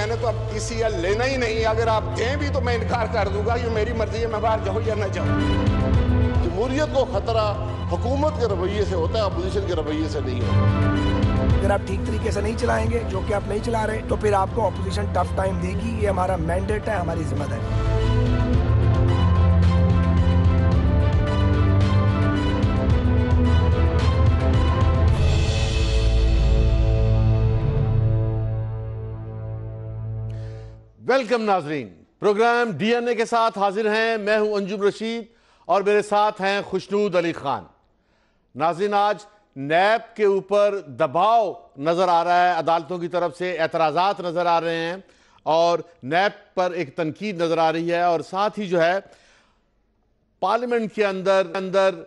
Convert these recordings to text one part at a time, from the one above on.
میں نے تو اب ECL لینا ہی نہیں. اگر آپ دیں بھی تو میں انکار کر دوں گا. یہ میری مرضی ہے, میں باہر جاؤں یا نہ جاؤں. جمہوریت کو خطرہ حکومت کے رویے سے ہوتا ہے, اپوزیشن کے رویے سے نہیں ہوتا. اگر آپ ٹھیک طریقے سے نہیں چلائیں گے, جو کہ آپ نہیں چلا رہے, تو پھر آپ کو اپوزیشن ٹف ٹائم دے گی. یہ ہمارا مینڈیٹ ہے, ہماری ذمہ داری. ویلکم ناظرین, پروگرام ڈی این اے کے ساتھ حاضر ہیں. میں ہوں انجم رشید اور میرے ساتھ ہیں خوشنود علی خان. ناظرین, آج نیب کے اوپر دباؤ نظر آ رہا ہے, عدالتوں کی طرف سے اعتراضات نظر آ رہے ہیں اور نیب پر ایک تنقید نظر آ رہی ہے, اور ساتھ ہی جو ہے پارلیمنٹ کے اندر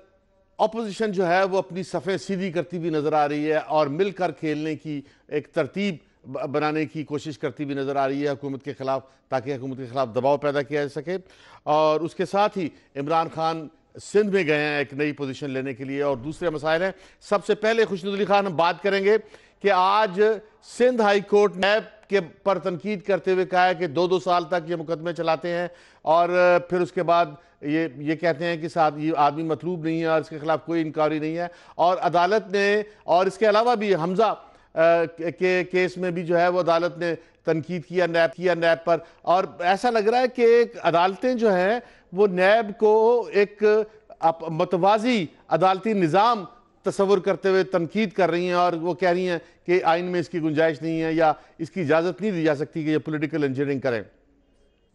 اپوزیشن جو ہے وہ اپنی صفیں سیدھی کرتی بھی نظر آ رہی ہے اور مل کر کھیلنے کی ایک ترتیب بنانے کی کوشش کرتی بھی نظر آ رہی ہے حکومت کے خلاف, تاکہ حکومت کے خلاف دباؤ پیدا کیا جا سکے. اور اس کے ساتھ ہی عمران خان سندھ میں گئے ہیں ایک نئی پوزیشن لینے کے لیے, اور دوسرے مسائل ہیں. سب سے پہلے خوشنود علی خان, ہم بات کریں گے کہ آج سندھ ہائی کورٹ نیب کے پر تنقید کرتے ہوئے کہا ہے کہ 2 سال تک یہ مقدمے چلاتے ہیں, اور پھر اس کے بعد یہ کہتے ہیں کہ یہ آدمی مطلوب نہیں ہے اور اس کے خلاف کوئی انکوائری نہیں ہے. اور عدالت نے, اور اس کے علاوہ بھی حمزہ کے کیس میں بھی جو ہے وہ عدالت نے تنقید کیا نیب پر, اور ایسا لگ رہا ہے کہ عدالتیں جو ہیں وہ نیب کو ایک متوازی عدالتی نظام تصور کرتے ہوئے تنقید کر رہی ہیں, اور وہ کہہ رہی ہیں کہ آئین میں اس کی گنجائش نہیں ہے یا اس کی اجازت نہیں دی جا سکتی کہ یہ پولیٹیکل انجینئرنگ کریں.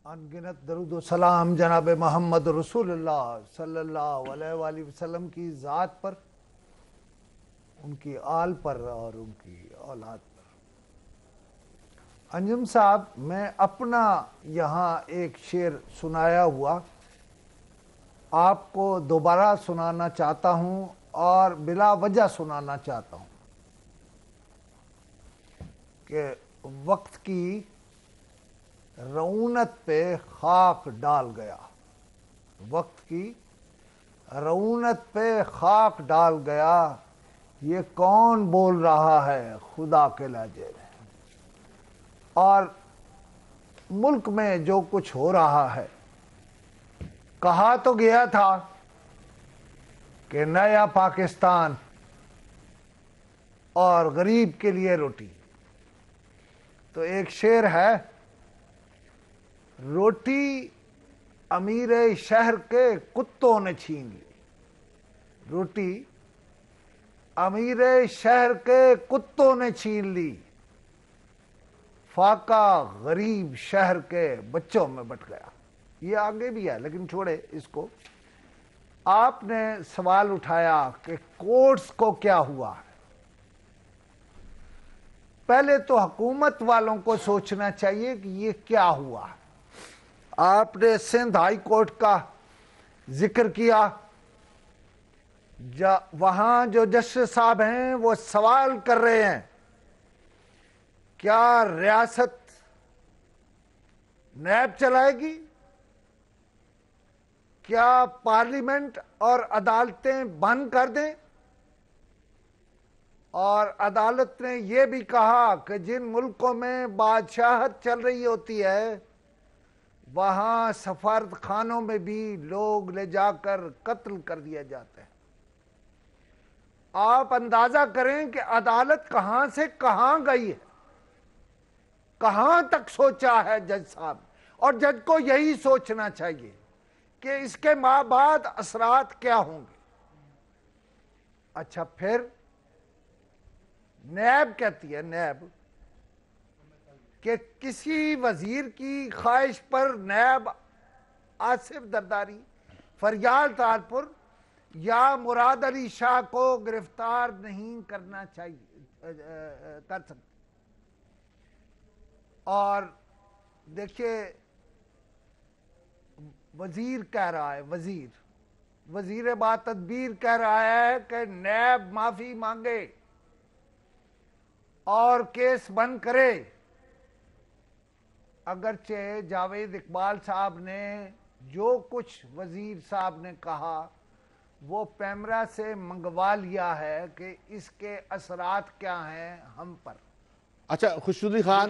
انگنت درود و سلام جناب محمد رسول اللہ صلی اللہ علیہ وآلہ وسلم کی ذات پر, ان کی آل پر اور ان کی اولاد پر. انجم صاحب, میں اپنا یہاں ایک شعر سنایا ہوا آپ کو دوبارہ سنانا چاہتا ہوں, اور بلا وجہ سنانا چاہتا ہوں کہ وقت کی رعونت پہ خاک ڈال گیا, وقت کی رعونت پہ خاک ڈال گیا, یہ کون بول رہا ہے خدا کے لہجے میں. اور ملک میں جو کچھ ہو رہا ہے, کہا تو گیا تھا کہ نیا پاکستان اور غریب کے لیے روٹی. تو ایک شعر ہے, روٹی امیر شہر کے کتوں نے چھین لی, روٹی امیر شہر کے کتوں نے چھین لی, فاقہ غریب شہر کے بچوں میں بٹ گیا. یہ آگے بھی ہے لیکن چھوڑے اس کو. آپ نے سوال اٹھایا کہ کورٹس کو کیا ہوا. پہلے تو حکومت والوں کو سوچنا چاہیے کہ یہ کیا ہوا. آپ نے سندھ ہائی کورٹ کا ذکر کیا, وہاں جو جسٹس صاحب ہیں وہ سوال کر رہے ہیں, کیا ریاست نیب چلائے گی, کیا پارلیمنٹ اور عدالتیں بند کر دیں. اور عدالت نے یہ بھی کہا کہ جن ملکوں میں بادشاہت چل رہی ہوتی ہے وہاں سفارت خانوں میں بھی لوگ لے جا کر قتل کر دیا جاتا ہے. آپ اندازہ کریں کہ عدالت کہاں سے کہاں گئی ہے, کہاں تک سوچا ہے جج صاحب. اور جج کو یہی سوچنا چاہیے کہ اس کے بعد اثرات کیا ہوں گے. اچھا, پھر نیب کہتی ہے, نیب کہ کسی وزیر کی خواہش پر نیب آصف زرداری, فریال تالپور یا مراد علی شاہ کو گرفتار نہیں کرنا چاہیے, کر سکتے. اور دیکھیے وزیر کہہ رہا ہے, وزیر با تدبیر کہہ رہا ہے کہ نیب معافی مانگے اور کیس بند کرے. اگرچہ جاوید اقبال صاحب نے جو کچھ وزیر صاحب نے کہا وہ پیمرا سے منگوا لیا ہے کہ اس کے اثرات کیا ہیں ہم پر. اچھا خوشنودی خان,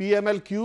PMLQ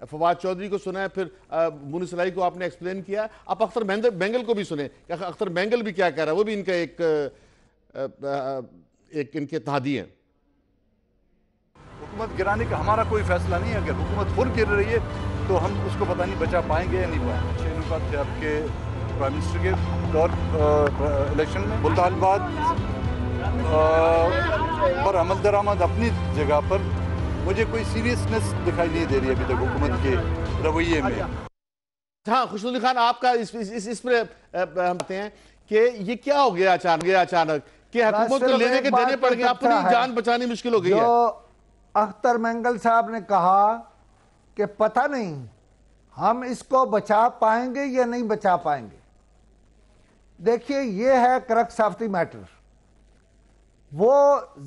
فواد چودھری کو سنا ہے, پھر مونس الہی کو آپ نے ایکسپلین کیا, آپ اختر بینگل کو بھی سنیں کہ اختر بینگل بھی کیا کہہ رہا ہے, وہ بھی ان کا ایک ان کے تحادی ہیں. حکومت گرانے کا ہمارا کوئی فیصلہ نہیں ہے. اگر حکومت خود گر رہی ہے تو ہم اس کو پتہ نہیں بچا پائیں گے یا نہیں پائیں گے. 6 نکات تھے آپ کے پرائم منسٹر کے دور الیکشن میں. مطالبات پر عمل درآمد اپنی جگہ پر, مجھے کوئی سیریسنس دکھائی نہیں دے رہی ابھی تک حکومت کے رویے میں. ہاں خوشنود علی خان, آپ کا اس پر ہم کہتے ہیں کہ یہ کیا ہو گیا اچانک کہ حکومت کو لینے کے دینے پڑ گئے, اپنی جان بچانی مشکل ہو گئی ہے. جو اختر مینگل صاحب نے کہا کہ پتہ نہیں ہم اس کو بچا پائیں گے یا نہیں بچا پائیں گے. دیکھیے یہ ہے کرکس آف دی میٹر. وہ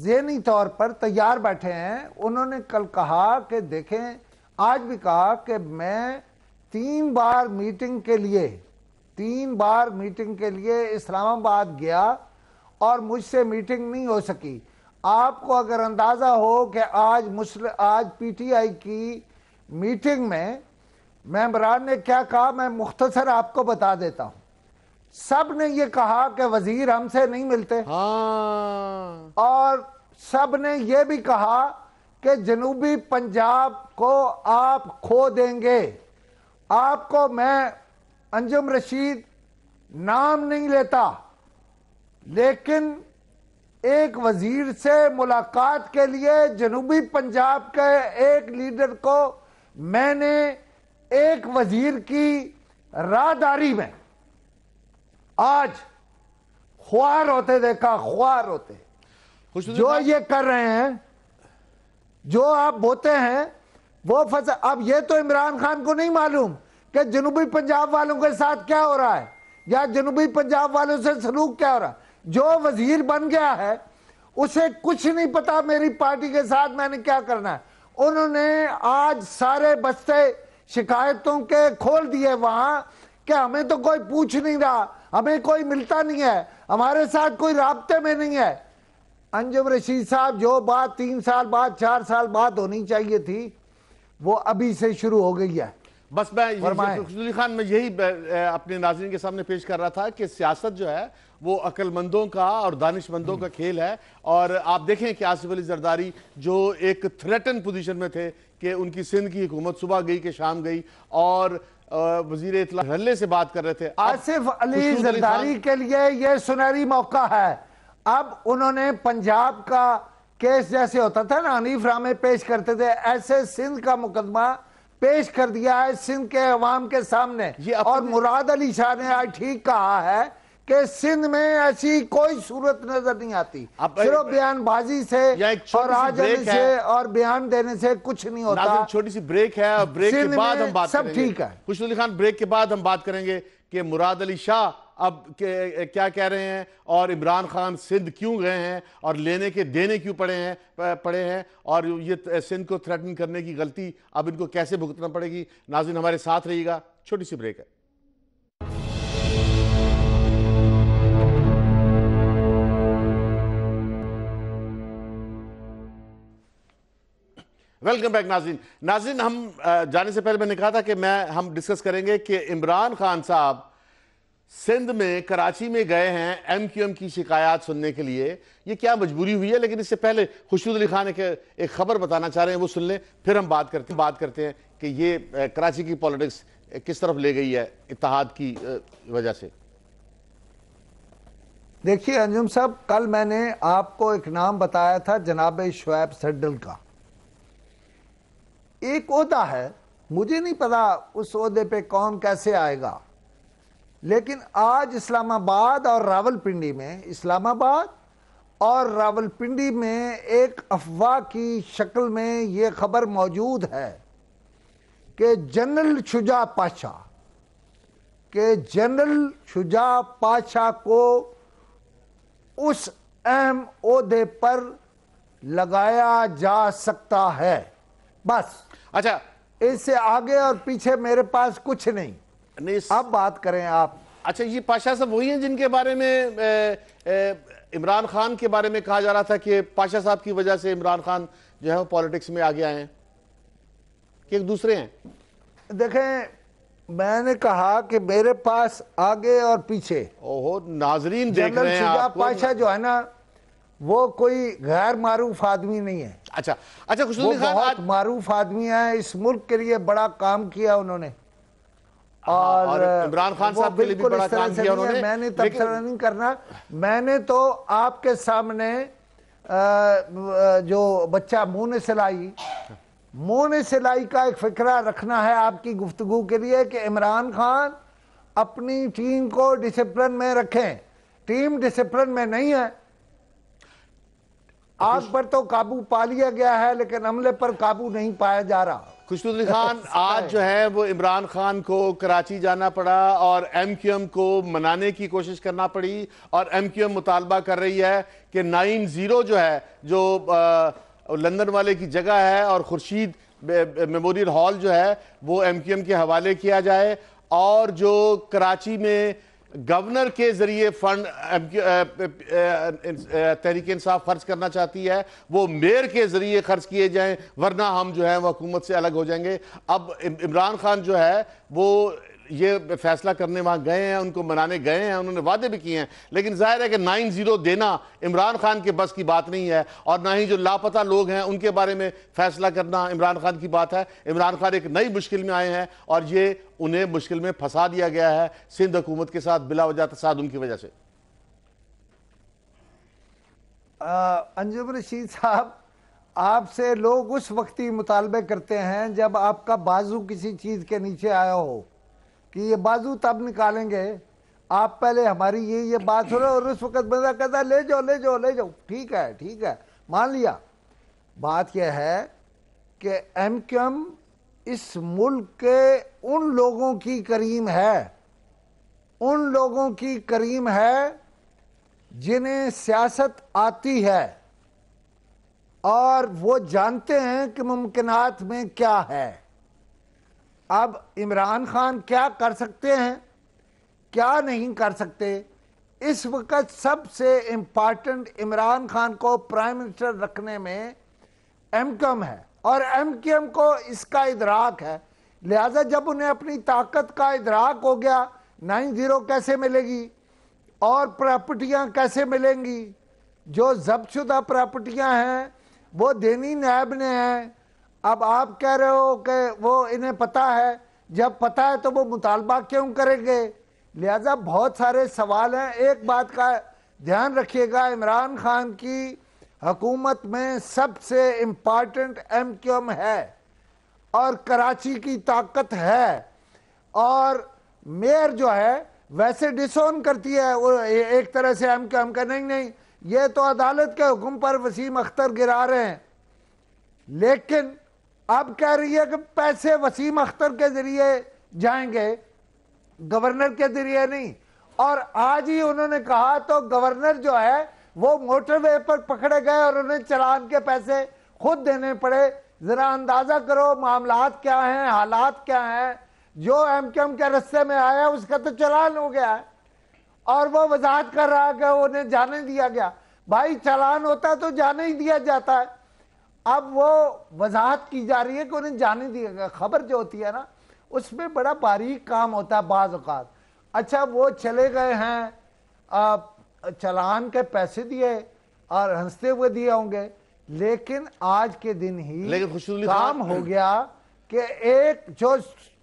ذہنی طور پر تیار بیٹھے ہیں. انہوں نے کل کہا کہ دیکھیں, آج بھی کہا کہ میں 3 بار میٹنگ کے لیے اسلام آباد گیا اور مجھ سے میٹنگ نہیں ہو سکی. آپ کو اگر اندازہ ہو کہ آج پی ٹی آئی کی میٹنگ میں ممبران نے کیا کہا, میں مختصر آپ کو بتا دیتا ہوں. سب نے یہ کہا کہ وزیر ہم سے نہیں ملتے, اور سب نے یہ بھی کہا کہ جنوبی پنجاب کو آپ کھو دیں گے. آپ کو میں انجم رشید نام نہیں لیتا, لیکن ایک وزیر سے ملاقات کے لیے جنوبی پنجاب کے ایک لیڈر کو میں نے ایک وزیر کی راہداری میں آج خوار ہوتے دیکھا. جو یہ کر رہے ہیں, جو آپ بوتے ہیں وہ اب یہ تو عمران خان کو نہیں معلوم کہ جنوبی پنجاب والوں کے ساتھ کیا ہو رہا ہے یا جنوبی پنجاب والوں سے سلوک کیا ہو رہا ہے. جو وزیر بن گیا ہے اسے کچھ نہیں پتا میری پارٹی کے ساتھ میں نے کیا کرنا ہے. انہوں نے آج سارے بستے شکایتوں کے کھول دیے وہاں کہ ہمیں تو کوئی پوچھ نہیں رہا, ہمیں کوئی ملتا نہیں ہے, ہمارے ساتھ کوئی رابطے میں نہیں ہے. انجم رشید صاحب, جو بات 3 سال بعد 4 سال بعد ہونی چاہیے تھی وہ ابھی سے شروع ہو گئی ہے. بس میں خوشنود علی خان, میں یہی اپنے ناظرین کے سامنے پیش کر رہا تھا کہ سیاست جو ہے وہ عقل مندوں کا اور دانش مندوں کا کھیل ہے. اور آپ دیکھیں کہ آصف علی زرداری جو ایک تھریٹن پوزیشن میں تھے کہ ان کی سندھ کی حکومت صبح گئی کہ شام گئی, اور وزیر اطلاع دھڑلے سے بات کر رہے تھے. آصف علی زرداری کے لیے یہ سنہری موقع ہے. اب انہوں نے پنجاب کا کیس جیسے ہوتا تھا نا, حنیف رامے پیش کرتے تھے, ایسے سندھ کا مقدمہ پیش کر دیا ہے سندھ کے عوام کے سامنے. اور مراد علی شاہ نے آج ٹھیک کہا ہے کہ سندھ میں ایسی کوئی صورت نظر نہیں آتی, صرف بیان بازی سے اور آج سے اور بیان دینے سے کچھ نہیں ہوتا. چھوٹی سی بریک ہے, اور بریک کے بعد ہم بات کریں گے. سب ٹھیک ہے خوشنود علی خان, بریک کے بعد ہم بات کریں گے کہ مراد علی شاہ اب کیا کہہ رہے ہیں, اور عمران خان سندھ کیوں گئے ہیں, اور لینے کے دینے کیوں پڑے ہیں, اور یہ سندھ کو تھریٹن کرنے کی غلطی اب ان کو کیسے بھگتنا پڑے گی. ناظرین ہمارے ساتھ رہیے گا, چھوٹی سی بریک ہے. ویلکم بیک ناظرین. ہم جانے سے پہلے میں نے کہا تھا کہ ہم ڈسکس کریں گے کہ عمران خان صاحب سندھ میں کراچی میں گئے ہیں ایم کیو ایم کی شکایات سننے کے لیے. یہ کیا مجبوری ہوئی ہے, لیکن اس سے پہلے خوشنود علی خان ایک خبر بتانا چاہ رہے ہیں, وہ سن لیں, پھر ہم بات کرتے ہیں کہ یہ کراچی کی پولیٹکس کس طرف لے گئی ہے اتحاد کی وجہ سے. دیکھیے انجم صاحب, کل میں نے آپ کو ایک نام بتایا تھا جناب شعیب سڈل کا. ایک عہدہ ہے, مجھے نہیں پتا اس عہدے پہ کون کیسے آئے گا, لیکن آج اسلام آباد اور راولپنڈی میں ایک افواہ کی شکل میں یہ خبر موجود ہے کہ جنرل شجاع پاشا کو اس اہم عہدے پر لگایا جا سکتا ہے. بس اچھا, اس سے آگے اور پیچھے میرے پاس کچھ نہیں. اب بات کریں آپ. اچھا, یہ پاشا صاحب وہی ہیں جن کے بارے میں عمران خان کے بارے میں کہا جا رہا تھا کہ پاشا صاحب کی وجہ سے عمران خان جو ہے وہ پالیٹکس میں آگے آئے ہیں, کہ ایک دوسرے ہیں؟ دیکھیں میں نے کہا کہ میرے پاس آگے اور پیچھے اوہو ناظرین دیکھ جنرل رہے ہیں شجاع آپ کو. پاشا جو ہے نا وہ کوئی غیر معروف آدمی نہیں ہے. اچھا خوشنود وہ علی خان بہت معروف آدمی ہے, اس ملک کے لیے بڑا کام کیا انہوں نے, اور عمران خان صاحب کے لیے بھی بڑا کام کیا انہوں نے. میں نے تبصرہ نہیں کرنا, میں نے تو آپ کے سامنے جو بچہ منہ نے سلائی کا ایک فکرہ رکھنا ہے آپ کی گفتگو کے لیے کہ عمران خان اپنی ٹیم کو ڈسپلن میں رکھیں. ٹیم ڈسپلن میں نہیں ہے. آگ پر تو قابو پا لیا گیا ہے لیکن عملے پر قابو نہیں پایا جا رہا. خوشنود علی خان آج جو ہے وہ عمران خان کو کراچی جانا پڑا اور ایم کیو ایم کو منانے کی کوشش کرنا پڑی, اور ایم کیو ایم مطالبہ کر رہی ہے کہ 9-0 جو ہے جو لندن والے کی جگہ ہے اور خورشید میموریل ہال جو ہے وہ ایم کیو ایم کے حوالے کیا جائے, اور جو کراچی میں گورنر کے ذریعے فنڈ تحریک انصاف خرچ کرنا چاہتی ہے وہ میئر کے ذریعے خرچ کیے جائیں, ورنہ ہم جو ہیں وہ حکومت سے الگ ہو جائیں گے. اب عمران خان جو ہے وہ یہ فیصلہ کرنے وہاں گئے ہیں, ان کو منانے گئے ہیں, انہوں نے وعدے بھی کیے ہیں, لیکن ظاہر ہے کہ 9-0 دینا عمران خان کے بس کی بات نہیں ہے, اور نہ ہی جو لاپتہ لوگ ہیں ان کے بارے میں فیصلہ کرنا عمران خان کی بات ہے. عمران خان ایک نئی مشکل میں آئے ہیں اور یہ انہیں مشکل میں پھنسا دیا گیا ہے سندھ حکومت کے ساتھ بلا وجہ تصادم کی وجہ سے. انجم رشید صاحب, آپ سے لوگ اس وقت ہی مطالبے کرتے ہیں جب آپ کا بازو کسی چیز کے نیچے آیا ہو کہ یہ بازو تب نکالیں گے. آپ پہلے ہماری یہ بات ہو رہا اور اس وقت بندہ کہتا لے جاؤ ٹھیک ہے مان لیا. بات یہ ہے کہ ایم کیو ایم اس ملک کے ان لوگوں کی کریم ہے جنہیں سیاست آتی ہے اور وہ جانتے ہیں کہ ممکنات میں کیا ہے. اب عمران خان کیا کر سکتے ہیں کیا نہیں کر سکتے, اس وقت سب سے امپارٹنٹ عمران خان کو پرائم منسٹر رکھنے میں ایم کیو ایم ہے, اور ایم کیو ایم کو اس کا ادراک ہے. لہذا جب انہیں اپنی طاقت کا ادراک ہو گیا 9-0 کیسے ملے گی اور پراپرٹیاں کیسے ملیں گی, جو ضبط شدہ پراپرٹیاں ہیں وہ دینی نیب نے ہیں. اب آپ کہہ رہے ہو کہ وہ انہیں پتا ہے, جب پتا ہے تو وہ مطالبہ کیوں کریں گے. لہذا بہت سارے سوال ہیں. ایک بات کا دھیان رکھیے گا, عمران خان کی حکومت میں سب سے امپارٹنٹ ایم کیو ایم ہے اور کراچی کی طاقت ہے, اور میئر جو ہے ویسے ڈسون کرتی ہے وہ ایک طرح سے ایم کیو ایم کا نہیں یہ تو عدالت کے حکم پر وسیم اختر گرا رہے ہیں, لیکن اب کہہ رہی ہے کہ پیسے وسیم اختر کے ذریعے جائیں گے گورنر کے ذریعے نہیں. اور آج ہی انہوں نے کہا تو گورنر جو ہے وہ موٹر وے پر پکڑے گئے اور انہیں چلان کے پیسے خود دینے پڑے. ذرا اندازہ کرو معاملات کیا ہیں, حالات کیا ہیں. جو ایم کیو ایم کے رستے میں آیا اس کا تو چلان ہو گیا ہے اور وہ وضاحت کر رہا کہ انہیں جانے دیا گیا. بھائی چلان ہوتا تو جانے ہی دیا جاتا ہے. اب وہ وضاحت کی جا رہی ہے کہ انہیں جانے دیا گیا. خبر جو ہوتی ہے نا اس میں بڑا باریک کام ہوتا ہے بعض اوقات. اچھا وہ چلے گئے ہیں, چلان کے پیسے دیے اور ہنستے ہوئے دیے ہوں گے, لیکن آج کے دن ہی کام ہو گیا کہ ایک جو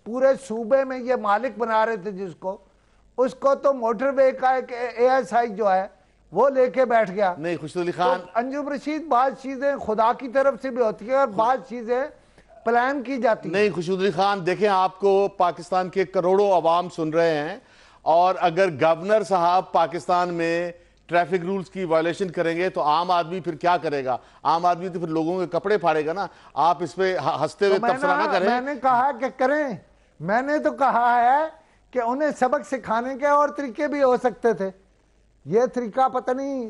پورے صوبے میں یہ مالک بنا رہے تھے جس کو, اس کو تو موٹر وے کا ایک اے ایس آئی جو ہے وہ لے کے بیٹھ گیا. نہیں خوشنود علی خان, انجم رشید بعض چیزیں خدا کی طرف سے بھی ہوتی ہیں اور بعض چیزیں پلان کی جاتی ہیں. نہیں خوشنود علی خان دیکھیں, آپ کو پاکستان کے کروڑوں عوام سن رہے ہیں, اور اگر گورنر صاحب پاکستان میں ٹریفک رولز کی وائلیشن کریں گے تو عام آدمی پھر کیا کرے گا؟ عام آدمی تو پھر لوگوں کے کپڑے پھاڑے گا نا. آپ اس پہ ہنستے ہوئے تبصرہ نہ کریں. میں نے کہا کہ کریں, میں نے تو کہا ہے کہ انہیں سبق سکھانے کے اور طریقے بھی ہو سکتے تھے. یہ طریقہ پتہ نہیں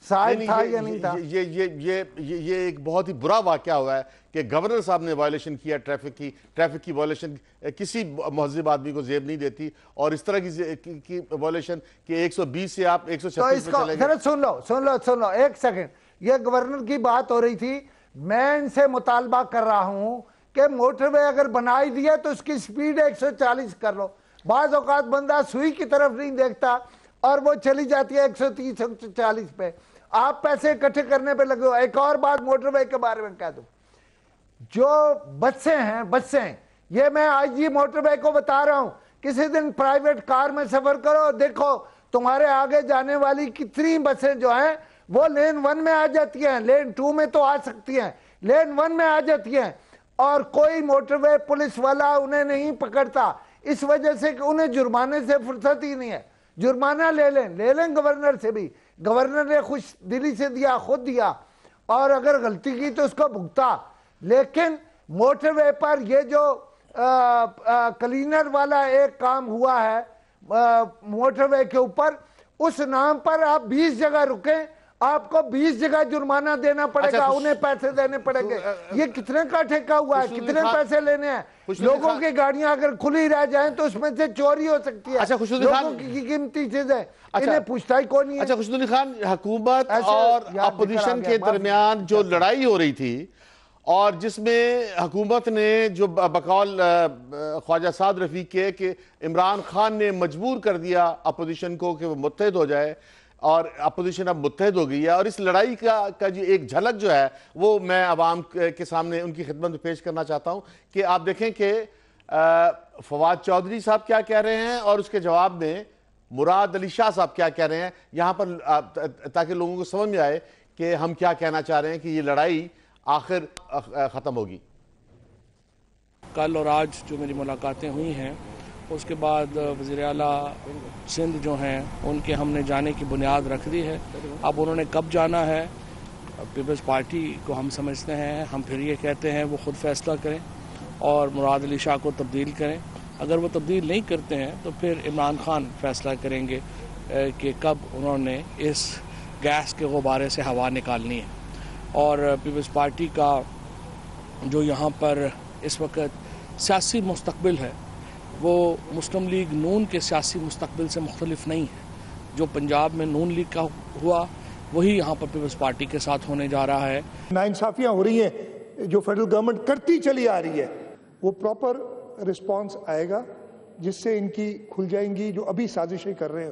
صاحب تھا یا نہیں تھا. یہ ایک بہت ہی برا واقعہ ہوا ہے کہ گورنر صاحب نے وائلیشن کیا ٹریفک کی وائلیشن کسی مہذب آدمی کو زیب نہیں دیتی, اور اس طرح کی وائلیشن کہ 120 سے آپ 136 پہ چلے گئے. سن لو ایک سیکنڈ. یہ گورنر کی بات ہو رہی تھی, میں ان سے مطالبہ کر رہا ہوں کہ موٹر وے اگر بنا ہی دیا تو اس کی سپیڈ 140 کر لو. بعض اوقات بندہ سوئی کی طرف نہیں دیکھتا اور وہ چلی جاتی ہے 130 140 پہ. آپ پیسے اکٹھے کرنے پہ لگے ہو. ایک اور بات موٹر وے کے بارے میں کہہ دوں, جو بسیں ہیں, یہ میں آج یہ موٹر وے کو بتا رہا ہوں, کسی دن پرائیویٹ کار میں سفر کرو, دیکھو تمہارے آگے جانے والی کتنی بسیں جو ہیں وہ لین 1 میں آ جاتی ہیں, لین 2 میں تو آ سکتی ہیں, لین 1 میں آ جاتی ہیں, اور کوئی موٹر وے پولیس والا انہیں نہیں پکڑتا, اس وجہ سے کہ انہیں جرمانے سے فرصت ہی نہیں ہے. جرمانہ لے لیں گورنر سے بھی, گورنر نے خوش دلی سے دیا, خود دیا, اور اگر غلطی کی تو اس کو بھگتا. لیکن موٹر وے پر یہ جو کلینر والا ایک کام ہوا ہے موٹر وے کے اوپر, اس نام پر آپ 20 جگہ رکیں, آپ کو 20 جگہ جرمانہ دینا پڑے گا, انہیں پیسے دینے پڑیں گے. یہ کتنے کا ٹھیکہ ہوا ہے, کتنے پیسے لینے ہیں؟ لوگوں کی گاڑیاں اگر کھلی رہ جائیں تو اس میں سے چوری ہو سکتی ہے, لوگوں کی قیمتی چیزیں, انہیں پوچھتا ہی کون نہیں ہے. اچھا خوشنودی خان, حکومت اور اپوزیشن کے درمیان جو لڑائی ہو رہی تھی, اور جس میں حکومت نے جو بقول خواجہ سعد رفیق کے کہ عمران خان نے مجبور کر دیا اپوزیشن کو کہ وہ متحد ہو جائے, اور اپوزیشن اب متحد ہو گئی ہے, اور اس لڑائی کا جو ایک جھلک جو ہے وہ میں عوام کے سامنے ان کی خدمت میں پیش کرنا چاہتا ہوں کہ آپ دیکھیں کہ فواد چودھری صاحب کیا کہہ رہے ہیں اور اس کے جواب میں مراد علی شاہ صاحب کیا کہہ رہے ہیں یہاں پر, تاکہ لوگوں کو سمجھ میں آئے کہ ہم کیا کہنا چاہ رہے ہیں کہ یہ لڑائی آخر ختم ہوگی. کل اور آج جو میری ملاقاتیں ہوئی ہیں, اس کے بعد وزیر اعلیٰ سندھ جو ہیں ان کے ہم نے جانے کی بنیاد رکھ دی ہے. اب انہوں نے کب جانا ہے, پیپلز پارٹی کو ہم سمجھتے ہیں, ہم پھر یہ کہتے ہیں وہ خود فیصلہ کریں اور مراد علی شاہ کو تبدیل کریں. اگر وہ تبدیل نہیں کرتے ہیں تو پھر عمران خان فیصلہ کریں گے کہ کب انہوں نے اس گیس کے غبارے سے ہوا نکالنی ہے. اور پیپلز پارٹی کا جو یہاں پر اس وقت سیاسی مستقبل ہے وہ مسلم لیگ نون کے سیاسی مستقبل سے مختلف نہیں ہے. جو پنجاب میں نون لیگ کا ہوا وہی یہاں پر پیپلز پارٹی کے ساتھ ہونے جا رہا ہے. ناانصافیاں ہو رہی ہیں جو فیڈرل گورنمنٹ کرتی چلی آ رہی ہے, وہ پراپر رسپانس آئے گا جس سے ان کی کھل جائیں گی, جو ابھی سازشیں کر رہے ہیں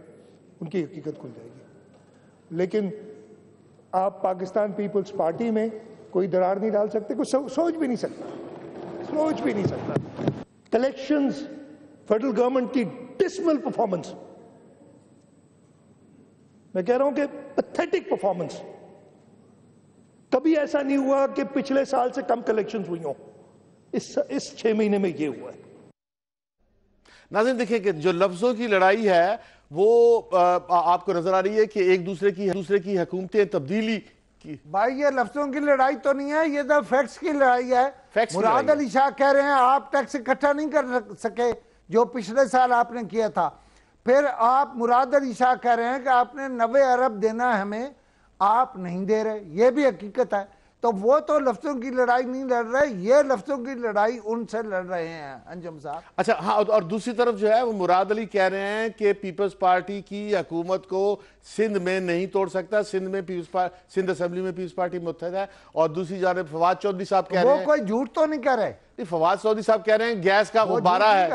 ان کی حقیقت کھل جائے گی. لیکن آپ پاکستان پیپلز پارٹی میں کوئی درار نہیں ڈال سکتے, کوئی سوچ بھی نہیں سکتا. الیکشنز, فیڈرل گورنمنٹ کی ڈسمل پرفارمنس, میں کہہ رہا ہوں کہ پیتھیٹک پرفارمنس. کبھی ایسا نہیں ہوا کہ پچھلے سال سے کم کلیکشنز ہوئی ہوں, اس 6 مہینے میں یہ ہوا ہے. ناظرین دیکھیں کہ جو لفظوں کی لڑائی ہے وہ آپ کو نظر آ رہی ہے کہ ایک دوسرے کی حکومتیں تبدیلی کی. بھائی یہ لفظوں کی لڑائی تو نہیں ہے, یہ تو فیکٹس کی لڑائی ہے. مراد علی شاہ کہہ رہے ہیں آپ ٹیکس اکٹھا نہیں کر سکے جو پچھلے سال آپ نے کیا تھا. پھر آپ مراد علی شاہ کہہ رہے ہیں کہ آپ نے 90 ارب دینا ہے ہمیں, آپ نہیں دے رہے, یہ بھی حقیقت ہے. تو وہ تو لفظوں کی لڑائی نہیں لڑ رہے, یہ لفظوں کی لڑائی ان سے لڑ رہے ہیں انجم صاحب. اچھا ہاں, اور دوسری طرف جو ہے وہ مراد علی کہہ رہے ہیں کہ پیپلز پارٹی کی حکومت کو سندھ میں نہیں توڑ سکتا, سندھ اسمبلی میں پیپلز پارٹی متحد ہے. اور دوسری جانب فواد چودھری صاحب کہہ رہے ہیں, وہ کوئی جھوٹ تو نہیں کہہ رہے, فواد چودھری صاحب کہہ رہے ہیں گیس کا غبارہ ہے,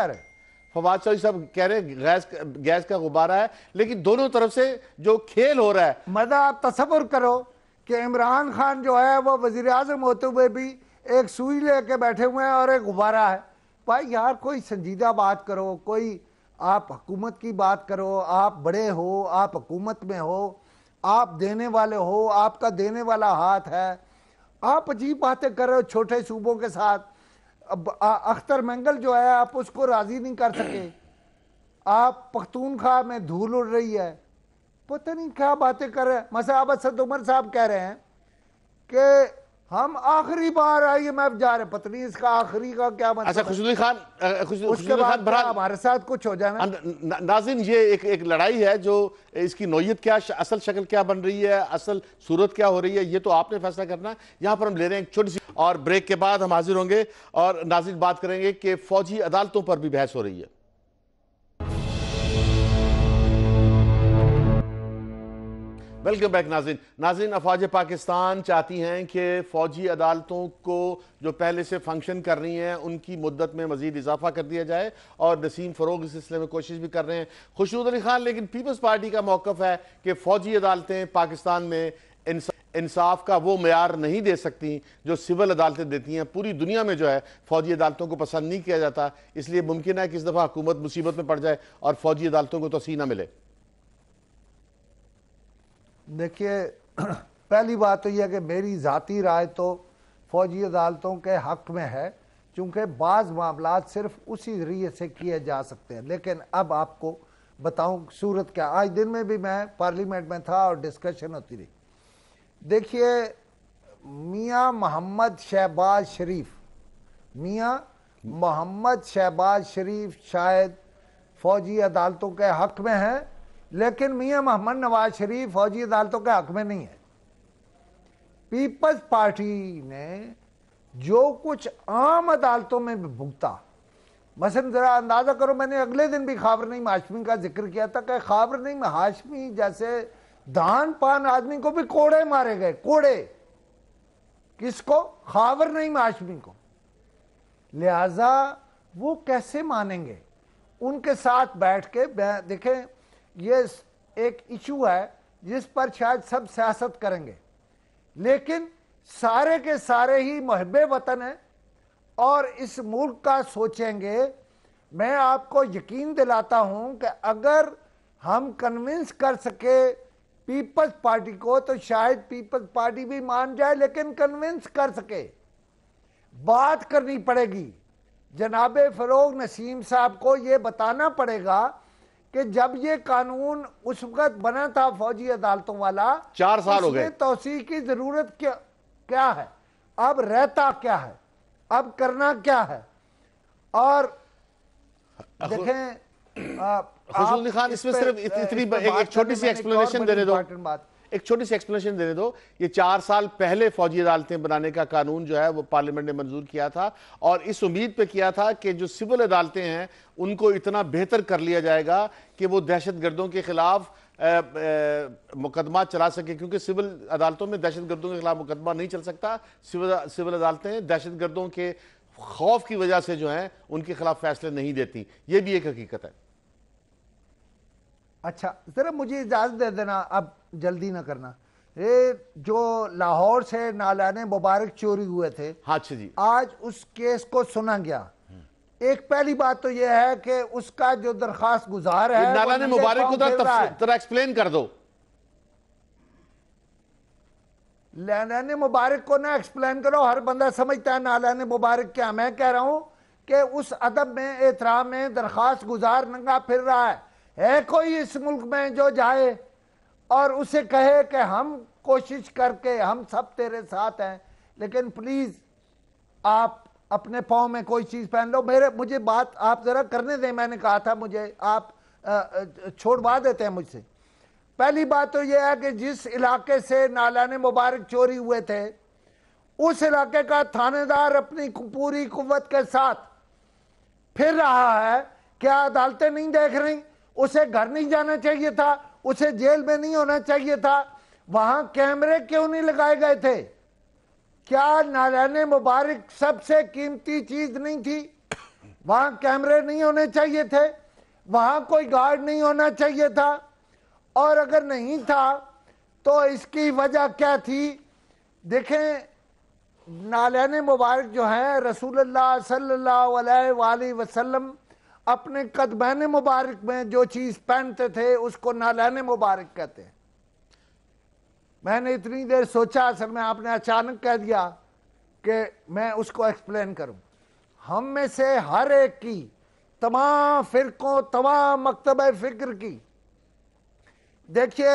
فواد چودھری صاحب کہہ رہے ہیں گیس کا غبارہ ہے. لیکن دونوں طرف سے جو کھیل ہو رہا ہے, مزہ آپ تصور کرو کہ عمران خان جو ہے وہ وزیر اعظم ہوتے ہوئے بھی ایک سوئی لے کے بیٹھے ہوئے ہیں اور ایک غبارہ ہے. بھائی یار کوئی سنجیدہ بات کرو, کوئی آپ حکومت کی بات کرو, آپ بڑے ہو, آپ حکومت میں ہو, آپ دینے والے ہو, آپ کا دینے والا ہاتھ ہے. آپ عجیب باتیں کر رہے ہو چھوٹے صوبوں کے ساتھ. اختر مینگل جو ہے آپ اس کو راضی نہیں کر سکے. آپ پختونخوا میں دھول اڑ رہی ہے, پتہ نہیں کیا باتیں کر رہے ہیں. مثلا اسد عمر صاحب کہہ رہے ہیں کہ ہم آخری بار IMF جا رہے, پتہ نہیں اس کا آخری کا کیا مطلب. اچھا خوشنودی خان, اس کے بعد ہمارے ساتھ کچھ ہو جانا. ناظرین یہ ایک لڑائی ہے جو اس کی نوعیت کیا, اصل شکل کیا بن رہی ہے, اصل صورت کیا ہو رہی ہے, یہ تو آپ نے فیصلہ کرنا ہے. یہاں پر ہم لے رہے ہیں ایک چھوٹی سی, اور بریک کے بعد ہم حاضر ہوں گے اور ناظرین بات کریں گے کہ فوجی عدالتوں پر بھی بحث ہو رہی ہے. ویلکم بیک ناظرین افواج پاکستان چاہتی ہیں کہ فوجی عدالتوں کو جو پہلے سے فنکشن کر رہی ہیں ان کی مدت میں مزید اضافہ کر دیا جائے، اور نسیم فروغ اس سلسلے میں کوشش بھی کر رہے ہیں، خوشنود علی خان، لیکن پیپلز پارٹی کا موقف ہے کہ فوجی عدالتیں پاکستان میں انصاف کا وہ معیار نہیں دے سکتی جو سول عدالتیں دیتی ہیں۔ پوری دنیا میں جو ہے فوجی عدالتوں کو پسند نہیں کیا جاتا، اس لیے ممکن ہے کہ اس دفعہ حکومت مصیبت میں پڑ جائے اور فوجی عدالتوں کو توسیع نہ ملے۔ دیکھیے، پہلی بات تو یہ ہے کہ میری ذاتی رائے تو فوجی عدالتوں کے حق میں ہے، چونکہ بعض معاملات صرف اسی ذریعے سے کیے جا سکتے ہیں۔ لیکن اب آپ کو بتاؤں صورت کیا، آج دن میں بھی میں پارلیمنٹ میں تھا اور ڈسکشن ہوتی رہی۔ دیکھیے، میاں محمد شہباز شریف شاید فوجی عدالتوں کے حق میں ہیں، لیکن میاں محمد نواز شریف فوجی عدالتوں کے حق میں نہیں ہے۔ پیپلز پارٹی نے جو کچھ عام عدالتوں میں بھگتا، مثلا ذرا اندازہ کرو، میں نے اگلے دن بھی خاور نعیم ہاشمی کا ذکر کیا تھا کہ خاور نعیم ہاشمی جیسے دان پان آدمی کو بھی کوڑے مارے گئے، کوڑے، کس کو؟ خاور نعیم ہاشمی کو۔ لہذا وہ کیسے مانیں گے؟ ان کے ساتھ بیٹھ کے دیکھیں، یہ ایک ایشو ہے جس پر شاید سب سیاست کریں گے، لیکن سارے کے سارے ہی محب وطن ہیں اور اس ملک کا سوچیں گے۔ میں آپ کو یقین دلاتا ہوں کہ اگر ہم کنونس کر سکے پیپلز پارٹی کو تو شاید پیپلز پارٹی بھی مان جائے، لیکن کنونس کر سکے۔ بات کرنی پڑے گی، جناب فروغ نسیم صاحب کو یہ بتانا پڑے گا کہ جب یہ قانون اس وقت بنا تھا فوجی عدالتوں والا، 4 سال ہو گئے، اس میں توسیع کی ضرورت کیا ہے، اب رہتا کیا ہے، اب کرنا کیا ہے۔ اور دیکھیں، خوشنود علی خان، اس میں صرف اتنی ایک چھوٹی سی ایکسپلینیشن دینے دو۔ یہ 4 سال پہلے فوجی عدالتیں بنانے کا قانون جو ہے وہ پارلیمنٹ نے منظور کیا تھا، اور اس امید پہ کیا تھا کہ جو سول عدالتیں ہیں ان کو اتنا بہتر کر لیا جائے گا کہ وہ دہشت گردوں کے خلاف مقدمات چلا سکے، کیونکہ سول عدالتوں میں دہشت گردوں کے خلاف مقدمہ نہیں چل سکتا۔ سول عدالتیں دہشت گردوں کے خوف کی وجہ سے جو ہیں ان کے خلاف فیصلے نہیں دیتی، یہ بھی ایک حقیقت ہے۔ اچھا، ذرا مجھے اجازت دے دینا، اب جلدی نہ کرنا۔ یہ جو لاہور سے نالان مبارک چوری ہوئے تھے، اچھا جی، آج اس کیس کو سنا گیا۔ ایک پہلی بات تو یہ ہے کہ اس کا جو درخواست گزار ہے، نالان مبارک کو ذرا ایکسپلین کر دو۔ نالان مبارک کو نہ ایکسپلین کرو، ہر بندہ سمجھتا ہے نالان مبارک کیا۔ میں کہہ رہا ہوں کہ اس ادب میں، احترام میں درخواست گزار ننگا پھر رہا ہے کوئی اس ملک میں جو جائے اور اسے کہے کہ ہم کوشش کر کے ہم سب تیرے ساتھ ہیں، لیکن پلیز آپ اپنے پاؤں میں کوئی چیز پہن لو۔ مجھے بات آپ ذرا کرنے دیں، میں نے کہا تھا مجھے آپ چھوڑوا دیتے ہیں مجھ سے۔ پہلی بات تو یہ ہے کہ جس علاقے سے نالان مبارک چوری ہوئے تھے، اس علاقے کا تھانے دار اپنی پوری قوت کے ساتھ پھر رہا ہے۔ کیا عدالتیں نہیں دیکھ رہی؟ اسے گھر نہیں جانا چاہیے تھا؟ اسے جیل میں نہیں ہونا چاہیے تھا؟ وہاں کیمرے کیوں نہیں لگائے گئے تھے؟ کیا نالان مبارک سب سے قیمتی چیز نہیں تھی؟ وہاں کیمرے نہیں ہونے چاہیے تھے؟ وہاں کوئی گارڈ نہیں ہونا چاہیے تھا؟ اور اگر نہیں تھا تو اس کی وجہ کیا تھی؟ دیکھیں، نالان مبارک جو ہیں، رسول اللہ صلی اللہ علیہ وآلہ وسلم اپنے قدمین مبارک میں جو چیز پہنتے تھے اس کو نالان مبارک کہتے ہیں۔ میں نے اتنی دیر سوچا، اصل میں آپ نے اچانک کہہ دیا کہ میں اس کو ایکسپلین کروں۔ ہم میں سے ہر ایک کی، تمام فرقوں، تمام مکتبہ فکر کی، دیکھیے